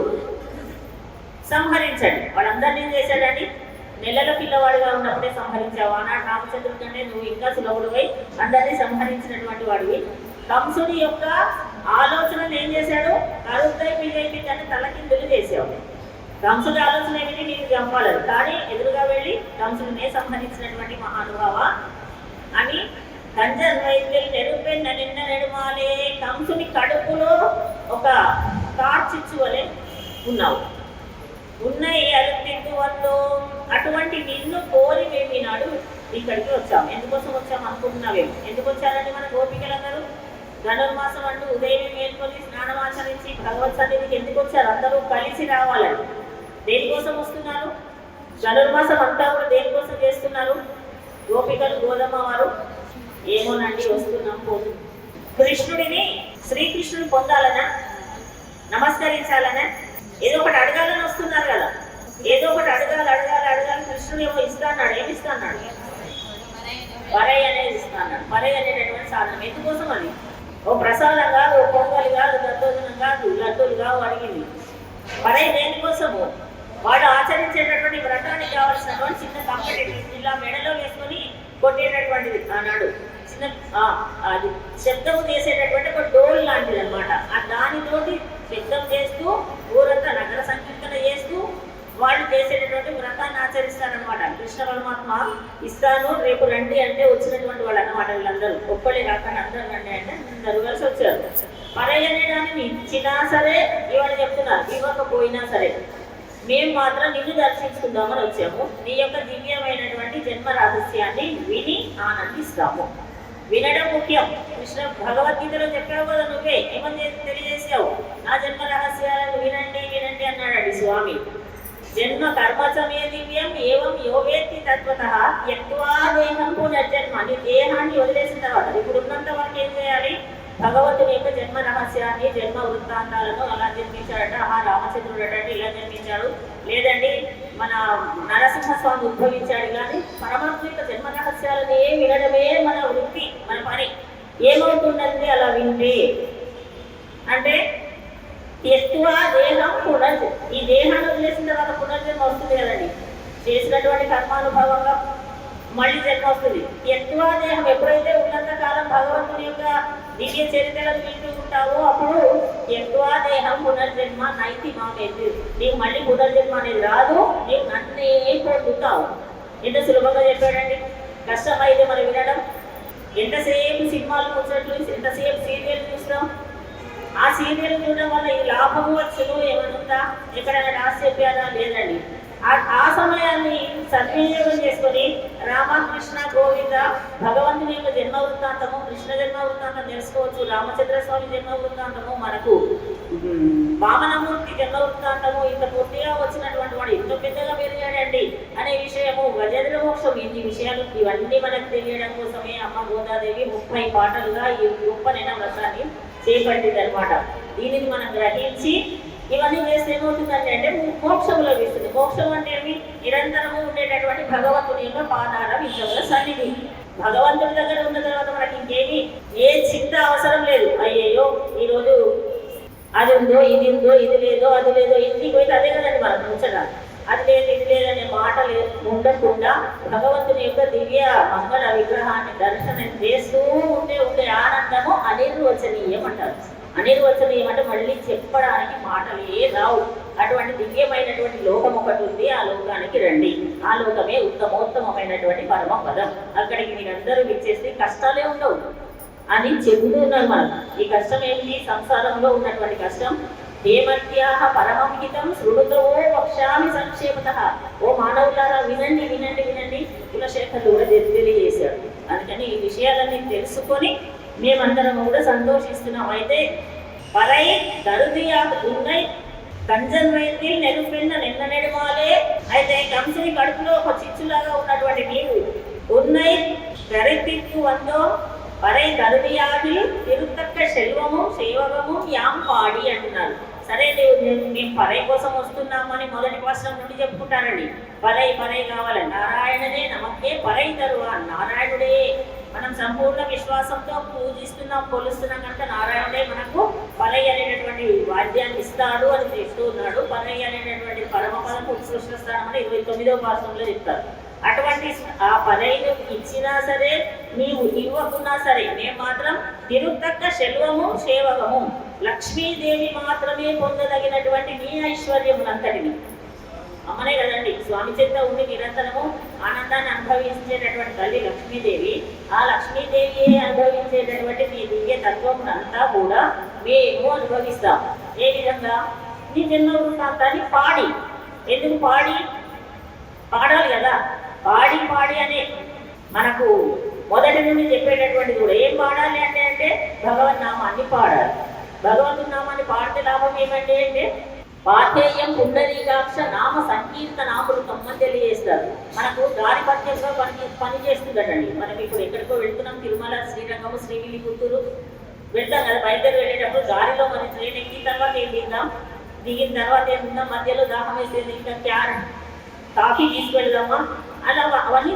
సంహరించండి. వాళ్ళందరినీ ఏం చేశాడండి? నెలల పిల్లవాడిగా ఉన్నప్పుడే సంహరించావు. ఆనాడు రామచంద్రుడి కంటే నువ్వు ఇంకా సులభుడువై అందరినీ సంహరించినటువంటి వాడివి. కంసుడి యొక్క ఆలోచనలు ఏం చేశాడు? కరుద్దై విజయపి కానీ తలకిందులు చేసావు. కంసుడి ఆలోచన ఏమిటి? నీకు చంపాలని. కానీ ఎదురుగా వెళ్ళి కంసుడినే సంహరించినటువంటి మహానుభావ అని కంజర్వైద్యులు నెరుపెన్న నిన్న నెడుమాలే. కంసుని కడుపులో ఒక కార్చిచ్చు వలె ఉన్నావు. ఉన్నాయి అరుతిద్దు వద్దు. అటువంటి నిన్ను కోరి మేము ఈనాడు ఇక్కడికి వచ్చాము. ఎందుకోసం వచ్చాము అనుకుంటున్నావేమో. ఎందుకు వచ్చారండి మన గోపికలందరూ? ధనుర్మాసం అంటూ ఉదయం మేల్కొని స్నానమాచరించి భగవత్ సన్నిధికి ఎందుకు వచ్చారు? అందరూ కలిసి రావాలని. దేనికోసం వస్తున్నారు? ధనుర్మాసం అంతా కూడా దేనికోసం చేస్తున్నారు? గోపికలు, గోధమ్మ వారు ఏమోనండి వస్తున్నాం పోదు. కృష్ణుడిని, శ్రీకృష్ణుని పొందాలనా, నమస్కరించాలనా, ఏదో ఒకటి అడగాలని వస్తున్నారు కదా. ఏదో ఒకటి అడగాలి. కృష్ణుడు ఏమో ఇస్తా అన్నాడు. ఏమి ఇస్తా అన్నాడు? వరై అనేది ఇస్తా అన్నాడు. వరై అనేటటువంటి సాధనం. ఎందుకోసం అది? ఓ ప్రసాదం కాదు, ఓ పొంగలి కాదు, దద్దోజనం కాదు, లడ్డూలు కావు అడిగింది. వరై దేనికోసము? వాడు ఆచరించేటటువంటి వ్రతానికి కావాల్సినటువంటి చిన్న కంపెనీ ఇలా మెడలో వేసుకొని కొట్టేటటువంటిది ఆనాడు. చిన్న అది శబ్దం చేసేటటువంటి ఒక డోల్ లాంటిది అనమాట. ఆ దానితోటి శబ్దం చేస్తూ ఊరంతా నగర సంకీర్తన చేస్తూ వాళ్ళు చేసేటటువంటి వ్రతాన్ని ఆచరిస్తారనమాట. కృష్ణ పరమాత్మ ఇస్తాను రేపు రండి అంటే వచ్చినటువంటి వాళ్ళు అనమాట. వీళ్ళందరూ ఒక్కళ్ళే కాకుండా అందరూ రండి అంటే అందరూ కలిసి వచ్చారు. పరయనడాన్ని ఇచ్చినా సరే ఇవాళ చెప్తున్నారు, ఇవ్వకపోయినా సరే మేము మాత్రం నిన్ను దర్శించుకుందామని వచ్చాము. నీ యొక్క దివ్యమైనటువంటి జన్మ రహస్యాన్ని విని ఆనందిస్తాము. వినడం ముఖ్యం. కృష్ణ భగవద్గీతలో చెప్పావు కదా, నువ్వే ఏమని తెలియజేసావు? నా జన్మ రహస్యాలను వినండి అన్నాడు స్వామి. జన్మ కర్మచమే దివ్యం ఏవం యోవేత్తి తత్వతః త్యక్త్వా దేహం పునర్జన్మ. నీ దేహాన్ని వదిలేసిన తర్వాత ఇప్పుడు ఉన్నంత వరకు ఏం చేయాలి? భగవంతుని యొక్క జన్మ రహస్యాన్ని, జన్మ వృత్తాంతాలను అలా జన్మించాడట. రామచంద్రుడు అంటే ఇలా జన్మించాడు, లేదండి మన నరసింహస్వామి ఉద్భవించాడు. కానీ పరమాత్మ యొక్క జన్మ రహస్యాలని వినడమే మన వృత్తి, మన పని. ఏమవుతుందంటే అలా వింటే అంటే ఎక్కువ దేహం పునర్జన్మ. ఈ దేహాన్ని వదిలేసిన తర్వాత పునర్జన్మ వస్తుంది కదండి. చేసినటువంటి కర్మానుభవంగా మళ్ళీ జన్మ వస్తుంది. ఎక్కువ దేహం ఎప్పుడైతే ఉన్నంత కాలం భగవంతుని యొక్క దివ్య చరిత్రలను వింటూ ఉంటావో అప్పుడు ఎక్కువ దేహం పునర్జన్మ నైతి మామేది. నీకు మళ్ళీ పునర్జన్మ అనేది రాదు, నీవు నన్నే పొందుతావు. ఎంత సులభంగా చెప్పాడండి. కష్టమైతే మనం వినడం. ఎంతసేపు సినిమాలు కూర్చోట్లు, ఎంతసేపు సీరియల్ చూస్తాం. ఆ సీరియల్ చూడడం వల్ల ఈ లాభము వచ్చును ఏమనుందా? ఎక్కడైనా రాసి చెప్పారా? లేదండి. ఆ సమయాన్ని సద్వినియోగం చేసుకొని రామకృష్ణ గోవింద భగవంతుని యొక్క జన్మ వృత్తాంతము, కృష్ణ జన్మ వృత్తాంతం తెలుసుకోవచ్చు. రామచంద్ర స్వామి జన్మ వృత్తాంతము, మనకు వామనమూర్తి జన్మ వృత్తాంతము, ఇంత పూర్తిగా వచ్చినటువంటి వాడు ఎంతో పెద్దగా పెరిగాడండి అనే విషయము, గజేంద్ర మోక్షం, ఇన్ని విషయాలు ఇవన్నీ మనకు తెలియడం కోసమే అమ్మ గోదాదేవి 30 పాటలుగా ఈ గొప్పనైన వ్రతాన్ని చేపట్టింది అనమాట. దీనిని మనం గ్రహించి ఇవన్నీ చేస్తే ఏమవుతుందంటే అంటే మోక్షంలో వేస్తుంది. మోక్షం అంటే ఏమి? నిరంతరము ఉండేటటువంటి భగవంతుని యొక్క పాదాల విషయంలో సన్నిధి. భగవంతుడి దగ్గర ఉన్న తర్వాత మనకి ఇంకేమి ఏ చింత అవసరం లేదు. అయ్యయ్యో ఈరోజు అది ఉందో, ఇది ఉందో, ఇది లేదో, అది లేదో, ఇంటికి పోయితే అదే కదండి మనం ఉంచగా. అది లేదు, ఇది లేదనే మాట ఉండకుండా భగవంతుని యొక్క దివ్య మంగళ విగ్రహాన్ని దర్శనం చేస్తూ ఉండే ఆనందము అనిర్వచనీయం అంటారు. అనిర్వచనీయం అంటే మళ్ళీ చెప్పడానికి మాటలే రావు. అటువంటి దివ్యమైనటువంటి లోకం ఒకటి ఉంది. ఆ లోకానికి రండి. ఆ లోకమే ఉత్తమోత్తమైనటువంటి పరమ పదం. అక్కడికి మీరందరూ విచ్చేస్తే కష్టాలే ఉండవు అని చెబుతూ ఉన్నారు. మనం ఈ కష్టం ఏంటి? సంసారంలో ఉన్నటువంటి కష్టం. హేమత్యాహ పరమహితం శృణుతో వక్ష్యామి సంక్షేమతః. ఓ మానవులారా వినండి. కులశేఖరుడు కూడా తెలియజేశాడు. అందుకని ఈ విషయాలన్నీ తెలుసుకొని మేమందరం కూడా సంతోషిస్తున్నాం. అయితే పరై దరుదియా ఉన్నై కంజన్వైంది నెరుపెన్న నిన్న నెడుమాలే. అయితే కంసుని కడుపులో ఒక చిచ్చులాగా ఉన్నటువంటి నీవు ఉన్నై కరెక్టిక్కు వందో పరై కరుణియాగి తిరుత్తక్క శెల్వము సేవకము యాం పాడి అంటున్నారు. సరే మేము పరై కోసం వస్తున్నామని మొదటి వర్షం నుండి చెప్పుకుంటారండి. పరై కావాలని నారాయణనే నమకే పరై తరువా, నారాయణుడే మనం సంపూర్ణ విశ్వాసంతో పూజిస్తున్నాం, కొలుస్తున్నాం కనుక నారాయణుడే మనకు పరై అనేటటువంటి వాద్యాన్ని ఇస్తాడు అని చేస్తూ ఉన్నాడు. పరై అనేటటువంటి పరమపదం ఉత్కృష్ట స్థానం అని 29వ వర్షంలో చెప్తారు. అటువంటి ఆ పదైను ఇచ్చినా సరే, నీవు ఇవ్వకున్నా సరే, మేము మాత్రం తిరుత్తక్క శెల్వము సేవకము లక్ష్మీదేవి మాత్రమే పొందదగినటువంటి నీ ఐశ్వర్యములంతటిని అమ్మనే కదండి. స్వామి చెంత ఉండి నిరంతరము ఆనందాన్ని అనుభవించేటటువంటి తల్లి లక్ష్మీదేవి. ఆ లక్ష్మీదేవియే అనుభవించేటటువంటి నీ దివ్య తత్వమునంతా కూడా మేము అనుభవిస్తాం. ఏ విధంగా? నీ జన్మ వృత్తాంతాన్ని పాడి. ఎందుకు పాడాలి కదా. పాడి అనే మనకు మొదటి నుండి చెప్పేటటువంటిది కూడా ఏం పాడాలి అంటే భగవన్ నామాన్ని పాడాలి. భగవంతుని నామాన్ని పాడితే లాభం ఏమండి అంటే పాఠేయం పుండరీకాక్ష నామ సంకీర్తనామృతం అని తెలియజేస్తారు. మనకు దారి పద్యంగా పని చేస్తుందటండి. మనం ఇప్పుడు ఎక్కడికో వెళ్తున్నాం, తిరుమల, శ్రీరంగము, శ్రీవిల్లిపుత్తూరు వెళ్తాం కదా. బయలుదేరి వెళ్ళేటప్పుడు దారిలో మనం ట్రైన్ ఎక్కిన తర్వాత ఏం తిందాం, దిగిన తర్వాత ఏం తిందాం, మధ్యలో దాహం వేసేది ఇంకా కాఫీ తీసుకెళ్దామా, అలా అవన్నీ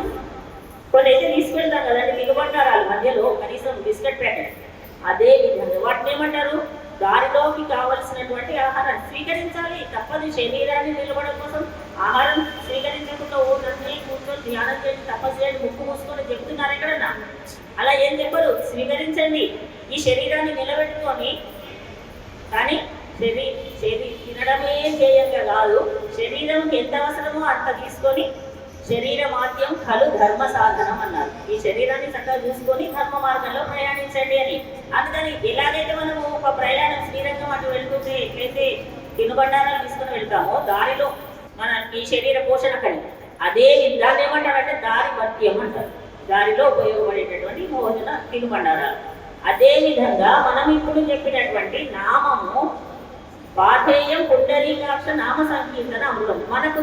కొన్ని అయితే తీసుకెళ్తాం కదండి. దిగబడ్డారు మధ్యలో కనీసం బిస్కెట్ ప్యాకెట్. అదే విధంగా వాటిని ఏమంటారు? దారిలోకి కావలసినటువంటి ఆహారాన్ని స్వీకరించాలి. తప్పదు. శరీరాన్ని నిలబడడం కోసం ఆహారం స్వీకరించకుండా ఊరిని కూర్చొని ధ్యానం చేసి తపస్సు చేయండి, ముక్కు మూసుకొని చెప్తున్నారు ఎక్కడన్నా. అలా ఏం చెప్పరు. స్వీకరించండి. ఈ శరీరాన్ని నిలబెట్టుకొని, కానీ తినడమే ధ్యేయంగా కాదు, శరీరంకి ఎంత అవసరమో అంత తీసుకొని శరీర మాధ్యం కలు ధర్మ సాధనం అన్నారు. ఈ శరీరాన్ని చక్కగా చూసుకొని ధర్మ మార్గంలో ప్రయాణించండి అని. అందుకని ఎలాగైతే మనము ఒక ప్రయాణం శ్రీరంగం అటు వెళ్తుంటే ఎట్లయితే తినుబండారాలు తీసుకుని వెళ్తామో దారిలో మన ఈ శరీర పోషణ కని, అదే దాన్ని ఏమంటారంటే దారి భత్యం అంటారు. దారిలో ఉపయోగపడేటటువంటి భోజన తినుబండారాలు. అదే విధంగా మనం ఇప్పుడు చెప్పినటువంటి నామము పాఠేయం పుండరీకాక్ష నామ సంకీర్తన అమృతం మనకు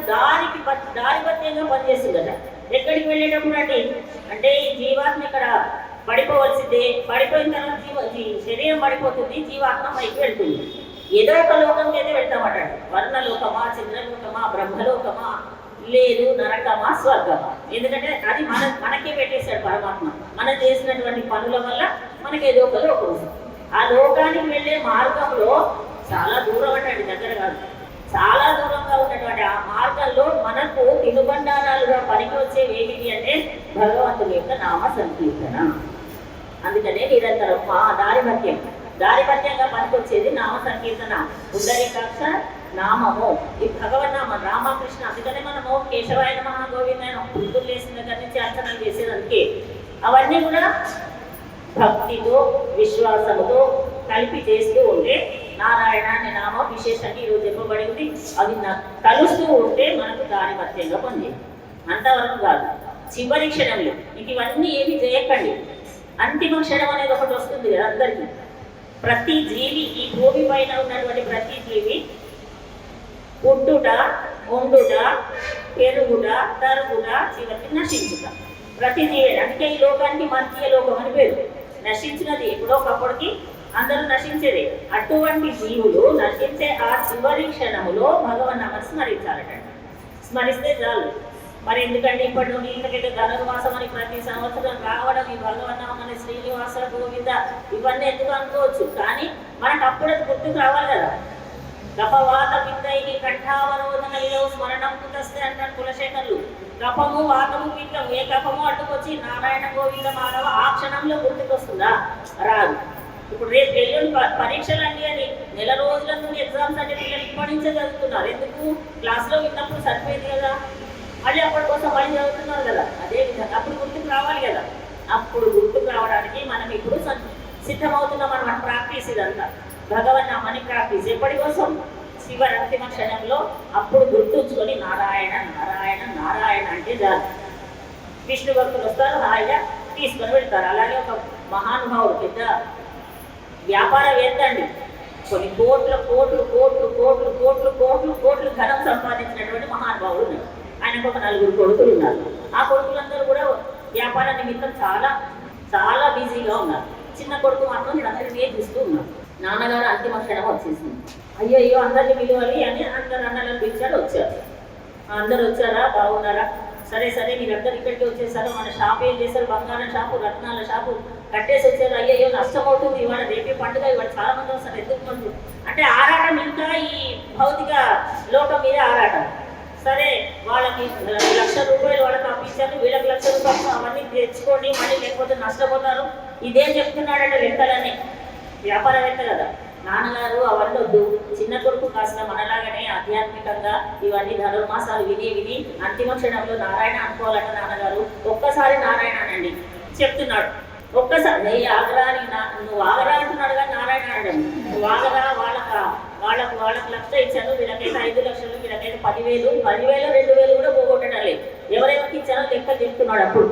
దారిపత్యంగా పనిచేస్తుందట. ఎక్కడికి వెళ్ళేటప్పుడు అంటే ఈ జీవాత్మ ఇక్కడ పడిపోవలసిందే. పడిపోయిన తర్వాత శరీరం పడిపోతుంది, జీవాత్మ పైకి వెళ్తుంది. ఏదో ఒక లోకంకి అయితే వెళ్తామట. వర్ణలోకమా, చంద్రలోకమా, బ్రహ్మలోకమా, లేదు నరకమా, స్వర్గమా. ఎందుకంటే అది మనకే పెట్టేశాడు పరమాత్మ. మనం చేసినటువంటి పనుల వల్ల మనకి ఏదో ఒక లోకం. ఆ లోకానికి వెళ్ళే మార్గంలో చాలా దూరం అండి, దగ్గర కాదు, చాలా దూరంగా ఉన్నటువంటి ఆ మార్గంలో మనకు తినుబండారాలుగా పనికి వచ్చేవి ఏమిటి అంటే భగవంతుని యొక్క నామ సంకీర్తన. అందుకనే నిరంతరం మా దారిపత్యంగా పనికొచ్చేది నామ సంకీర్తన. పుండరీకాక్ష నామము, ఈ భగవన్నామం రామకృష్ణ. అందుకనే మనము కేశవాయ నమః గోవిందాయ పుట్టులు వేసిన దగ్గర నుంచి అర్చనలు చేసేదానికి అవన్నీ కూడా భక్తితో విశ్వాసముతో కలిపి చేస్తూ ఉంటే నారాయణ అనే నామం విశేషంగా ఈరోజు చెప్పబడింది. అది కలుస్తూ ఉంటే మనకు దారిపత్యంగా పనిచేయాలి. అంతవరకు కాదు, చివరి క్షణంలో మీకు ఇవన్నీ ఏమి చేయకండి. అంతిమ క్షణం అనేది ఒకటి వస్తుంది కదా అందరికీ. ప్రతి జీవి, ఈ భూమి పైన ఉన్నటువంటి ప్రతి జీవి పుట్టుట, ఉండుట, పెరుగుట, తరుగుట, చివరికి నశించుట. ప్రతి జీవి. అందుకే ఈ లోకానికి మధ్య లోకం అని పేరు. నశించినది ఎప్పుడో ఒకప్పటికి అందరూ నశించేది. అటువంటి జీవులు నశించే ఆ చివరి క్షణములో భగవన్నామని స్మరించాలట. స్మరిస్తే చాలు. మరి ఎందుకంటే ఇప్పటి నుండి ఇంతకైతే ధనుర్మాసం అని ప్రతి సంవత్సరం రావడం, ఈ భగవన్నామని శ్రీనివాస గోవింద ఇవన్నీ ఎందుకు అనుకోవచ్చు. కానీ మనకు అప్పుడు అది గుర్తుకు రావాలి కదా. కపవాత పిత్తైకి కంఠావరోధన ఇలవు స్మరణం కుతస్తే అంటారు కులశేఖరులు. కపము, వాతము, పిత్తం ఏ కపము అడ్డుకొచ్చి నారాయణ గోవింద మాధవ ఆ క్షణంలో గుర్తుకొస్తుందా? రాదు. ఇప్పుడు రేపు ఎల్లుండి పరీక్షలు అండి అని నెల రోజుల నుండి ఎగ్జామ్స్ అంటే పిల్లలు ఇప్పటి నుంచే చదువుతున్నారు. ఎందుకు? క్లాస్లో విన్నప్పుడు సరిపోయింది కదా, మళ్ళీ అప్పటి కోసం మళ్ళీ చదువుతున్నారు కదా. అదేవిధంగా అప్పుడు గుర్తుకు రావాలి కదా. అప్పుడు గుర్తుకు రావడానికి మనం ఇప్పుడు సిద్ధమవుతున్నాం అన్నమాట. ప్రాక్టీస్ ఇదంతా భగవన్నామని ప్రాక్టీస్. ఎప్పటి కోసం? శివరి అంతిమ క్షణంలో. అప్పుడు గుర్తుంచుకొని నారాయణ నారాయణ నారాయణ అంటే చాలు. విష్ణు భక్తులు వస్తారు, హాయిగా తీసుకొని వెళ్తారు. అలాగే ఒక మహానుభావుడు, పెద్ద వ్యాపారవేత్త అండి, కొన్ని కోట్ల కోట్లు కోట్లు కోట్లు కోట్లు కోట్లు కోట్లు ధనం సంపాదించినటువంటి మహానుభావుడు ఉన్నాడు. ఆయనకు ఒక 4 కొడుకులు ఉన్నారు. ఆ కొడుకులందరూ కూడా వ్యాపార నిమిత్తం చాలా చాలా బిజీగా ఉన్నారు. చిన్న కొడుకు మాత్రం వీళ్ళందరినీ చూస్తూ ఉన్నారు. నాన్నగారు అంతిమ క్షణం వచ్చేసింది. అయ్యో అయ్యో అందరినీ పిలవాలి అని అందరు అన్నలను పిలిచాడు. వచ్చారు. అందరు వచ్చారా, బాగున్నారా, సరే సరే మీరందరూ ఇక్కడికి వచ్చేసారు. మన షాప్ ఏం చేశారు, బంగారం షాపు, రత్నాల షాపు కట్టేసి వచ్చారు. అయ్యో నష్టం అవుతుంది, ఇవాళ రేపే పండుగ, ఇవాళ చాలా మంది వస్తారు, ఎందుకు పండుగ అంటే ఆరాటం. ఇంకా ఈ భౌతిక లోకం మీద ఆరాటం. సరే వాళ్ళకి ₹1,00,000 వాళ్ళకి అప్పించారు, వీళ్ళకి ₹1,00,000 అవన్నీ తెచ్చుకోండి, మళ్ళీ లేకపోతే నష్టపోతారు. ఇదేం చెప్తున్నాడంటే లెక్కలని. వ్యాపారవేత్త కదా నాన్నగారు, అవన్నీ వద్దు. చిన్న కొడుకు కాస్త మనలాగానే ఆధ్యాత్మికంగా ఇవన్నీ ధనుర్మాసాలు విని విని అంతిమ క్షణంలో నారాయణ అనుకోవాలంట నాన్నగారు. ఒక్కసారి నారాయణ అనండి చెప్తున్నాడు. ఒక్కసారి ఆగరా అని నువ్వు ఆగరా అంటున్నాడు కానీ నారాయణ అనడం. నువ్వు ఆగరా, వాళ్ళకు 1,00,000 ఇచ్చాను, వీళ్ళకైతే 5,00,000, వీళ్ళకైతే 10,000, 2,000 కూడా పోగొట్టడం లేదు. ఎవరెవరికి ఇచ్చానో లెక్క చెప్తున్నాడు. అప్పుడు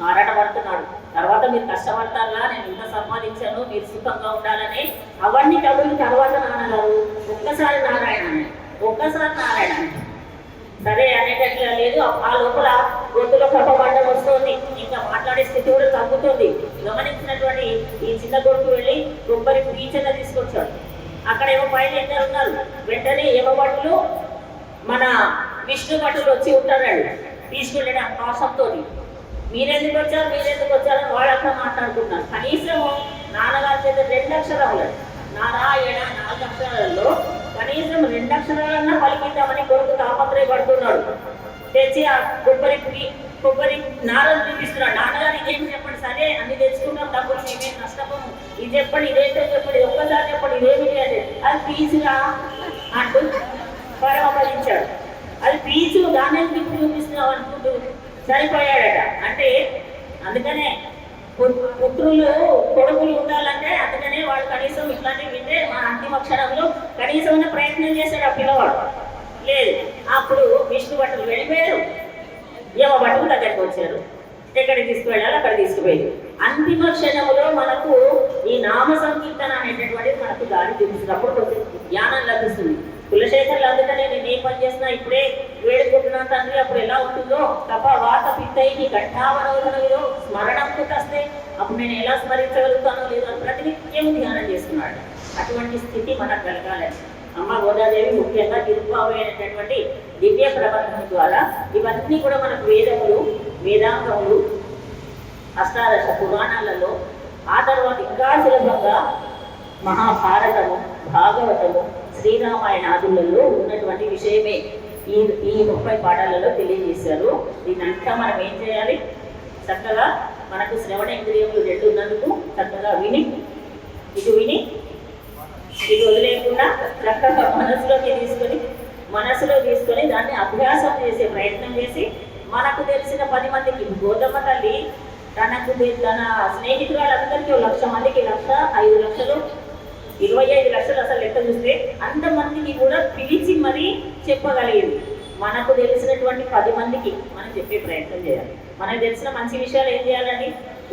ఆరాట పడుతున్నాడు. తర్వాత మీరు కష్టపడతారా, నేను ఇంత సంపాదించాను, మీరు సుఖంగా ఉండాలని అవన్నీ కబుర్లు తర్వాత నాన్నగారు ఒక్కసారి నారాయణ, ఒక్కసారి నారాయణ సరే అనేటట్లా లేదు. ఆ లోపల గొంతులో కప్పబండం వస్తుంది, ఇంకా మాట్లాడే స్థితి కూడా తగ్గుతుంది. గమనించినటువంటి ఈ చిన్న కొడుకు వెళ్ళి కొబ్బరి పీచన తీసుకొచ్చాడు. అక్కడ ఏమో పైన ఇద్దరు ఉన్నారు. వెంటనే భటులు, మన విష్ణు భటులు వచ్చి ఉంటారండి తీసుకెళ్ళిన పాసంతో. మీరెందుకు వచ్చారు వాళ్ళు అక్కడ మాట్లాడుకున్నారు. కనీసం నాన్నగారి చేత 2 అక్షరాలు నారాయణ 4 అక్షరాలలో కనీసం 2 అక్షరాలన్నా పలికిద్దామని కొడుకు తాపత్రయపడుతున్నాడు. తెచ్చి ఆ కొబ్బరి నారలు చూపిస్తున్నాడు. నాన్నగారు ఇదేమి చెప్పండి, సరే అన్ని తెచ్చుకున్నాం, డబ్బులు మేమేం నష్టపోము, ఇది చెప్పండి, ఇదేంటో చెప్పండి, ఒక్కసారి చెప్పండి, ఇదేమిటి అంటే అది పీచుగా అంటూ పరమపదించాడు. అది పీచు, దాన్ని ఎందుకు చూపిస్తున్నావు అనుకుంటూ సరిపోయాడట. అంటే అందుకనే పుత్రులు కొడుకులు ఉండాలంటే అందుకనే వాడు కనీసం ఇట్లాంటివి వింటే మా అంతిమ క్షణంలో కనీసం ప్రయత్నం చేశాడు ఆ పిల్లవాడు. లేదు. అప్పుడు విష్ణు భటులు వెళ్ళిపోయారు, భటులు దగ్గరికి వచ్చారు. ఎక్కడికి తీసుకువెళ్ళాలి అక్కడ తీసుకుపోయారు. అంతిమ క్షణంలో మనకు ఈ నామ సంకీర్తన అనేటటువంటిది మనకు దారి చూపిస్తున్నప్పుడు కొంచెం జ్ఞానం లభిస్తుంది. కులశేఖర్లు అందుకనే నేను ఏం పని చేస్తున్నా ఇప్పుడే వేడుకుంటున్నాను తండ్రి, అప్పుడు ఎలా ఉంటుందో తప వాత పిత్తైకి ఘట్టావరోధనలో స్మరణంకు వస్తే అప్పుడు నేను ఎలా స్మరించగలుగుతానో లేదో ప్రతినిత్యం ధ్యానం చేస్తున్నాడు. అటువంటి స్థితి మనకు కలగాలి. అమ్మ గోదాదేవి ముఖ్యంగా తిరుపావైనటువంటి దివ్య ప్రబంధం ద్వారా ఇవన్నీ కూడా మనకు వేదములు, వేదాంగములు, అష్టాదశ పురాణాలలో, ఆ తర్వాత ఇంకా సులభంగా మహాభారతము, భాగవతము, శ్రీరామాయణాదులలో ఉన్నటువంటి విషయమే ఈ 30 పాఠాలలో తెలియజేశారు. దీనంతా మనం ఏం చేయాలి? చక్కగా మనకు శ్రవణ ఇంద్రియములు 2 ఉన్నందుకు చక్కగా విని ఇది వదిలేకుండా చక్కగా మనసులో తీసుకొని దాన్ని అభ్యాసం చేసే ప్రయత్నం చేసి మనకు తెలిసిన 10 మందికి, గోధమ్మ తల్లి తన స్నేహితురాలందరికీ 1,00,000 మందికి 5 లక్షలు 25 లక్షలు అసలు లెక్క చూస్తే అంతమందికి కూడా పిలిచి మరీ చెప్పగలిగింది. మనకు తెలిసినటువంటి 10 మందికి మనం చెప్పే ప్రయత్నం చేయాలి. మనకు తెలిసిన మంచి విషయాలు ఏం చేయాలండి?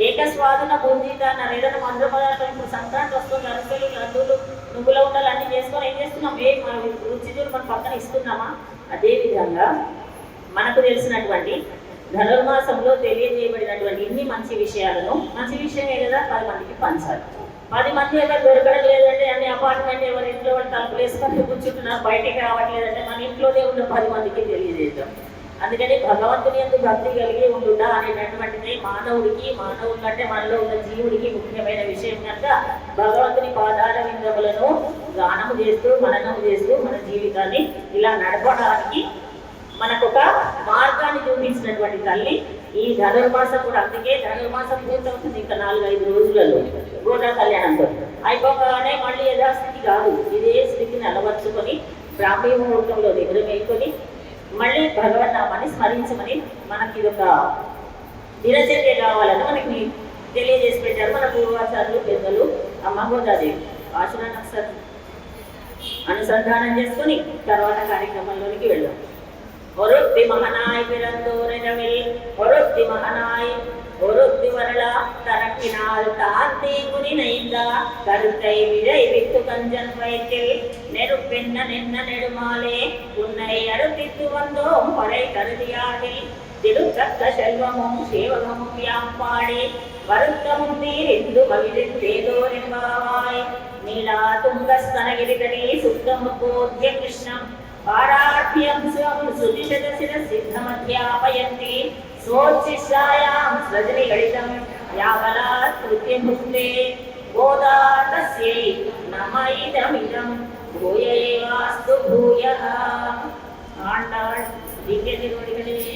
ఏకస్వాదన భూంజిత అన్నారు. ఏదైనా మందు పదార్థం, ఇప్పుడు సంక్రాంతి వస్తుంది, అరసలు, లడ్డూలు, నువ్వుల ఉండాలి అన్ని చేసుకొని ఏం చేస్తున్నాం? మన రుచి చూడు మన పక్కన ఇస్తున్నామా? అదేవిధంగా మనకు తెలిసినటువంటి ధనుర్మాసంలో తెలియజేయబడినటువంటి ఇన్ని మంచి విషయాలను, మంచి విషయమే కదా 10 మందికి పంచాలి. 10 మంది ఎవరు దొరకడం లేదంటే అన్ని అపార్ట్మెంట్ ఎవరి ఇంట్లో వాళ్ళు తలుపులు వేసుకొని కూర్చుంటున్నారు, బయటికి రావట్లేదంటే మన ఇంట్లోనే ఉన్న 10 మందికి తెలియజేద్దాం. అందుకని భగవంతుని యందు భక్తి కలిగి ఉండుట అనేటటువంటిది మానవుల కంటే మనలో ఉన్న జీవుడికి ముఖ్యమైన విషయం కనుక భగవంతుని పాదాల విందములను గానము చేస్తూ మననము చేస్తూ మన జీవితాన్ని ఇలా నడపడానికి మనకొక మార్గాన్ని చూపించినటువంటి తల్లి ఈ ధనుర్మాసం కూడా. అందుకే ధనుర్మాసం పూర్తవుతుంది ఇంకా 4-5 రోజులలో గోదా కళ్యాణంతో. అయిపోగానే మళ్ళీ యథాస్థితి కాదు, ఇదే స్థితిని అలవర్చుకొని బ్రాహ్మీ ముహూర్తంలో నిద్ర మేల్కొని మళ్ళీ భగవన్నామాన్ని స్మరించమని మనకి ఇదొక దినచర్య కావాలని మనకి తెలియజేసి పెట్టారు మన పూర్వాచారులు, పెద్దలు. అమ్మ గోదాదేవి ఆశురాన్ని అనుసంధానం చేసుకొని తర్వాత కార్యక్రమంలోనికి వెళ్ళాం. ஒருத்தி மகனாய் பிறந்தோரிரவில் ஒருத்தி மகனாய் ஒருத்தி வரலா தரப்பினால் தான் தீங்குறி நெய்ந்தா கருத்தை விழை விட்டு கஞ்சன் வயிற்றில் நெருப்பென்ன நின்ன நெடுமாலே உன்னை அடுத்தித்து வந்தோம் படை கருதியாகில் திருத்தக்க செல்வமும் சேவகமும் யாம் பாடி வருத்தமும் தீரிந்து மகிழ்ந்தேதோ என்பாவாய். நீலா துங்கஸ்தனகிரிதடி சுத்தமுபோத்ய கிருஷ்ணம் பாராட்யம் ஸ்வம் சுதிஷதசிர சித்தமத்யாபயந்தி சோச்சிஷாயாம் ஸ்ரஜனிகடிதம் யாவலாத் கிருத்யமுக்தே கோதா தஸ்யை நம இதமிதம் பூய ஏவாஸ்து பூயः. ஆண்டாள் திவ்ய திருவடிகளிலே